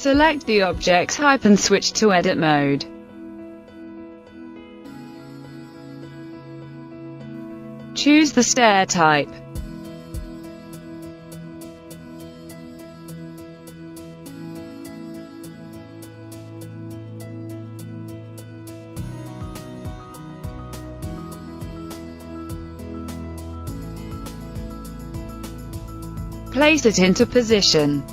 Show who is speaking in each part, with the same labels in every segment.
Speaker 1: Select the object type and switch to edit mode. Choose the stair type. Place it into position.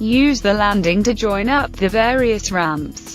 Speaker 1: Use the landing to join up the various ramps.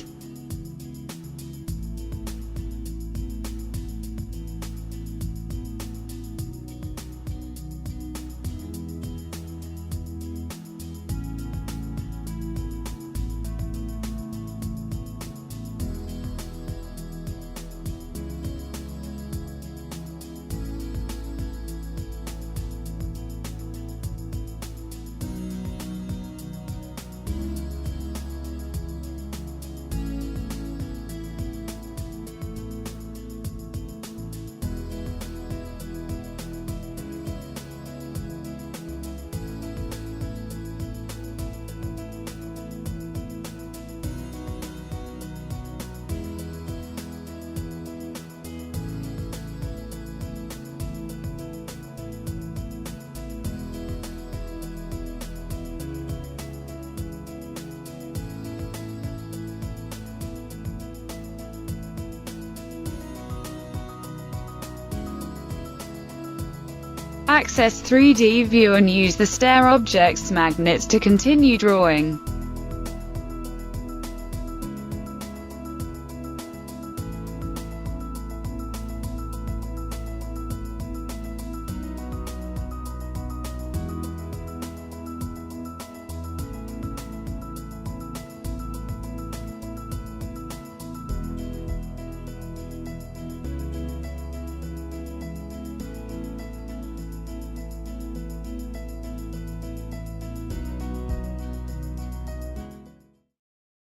Speaker 1: Access 3D view and use the stair object's magnets to continue drawing.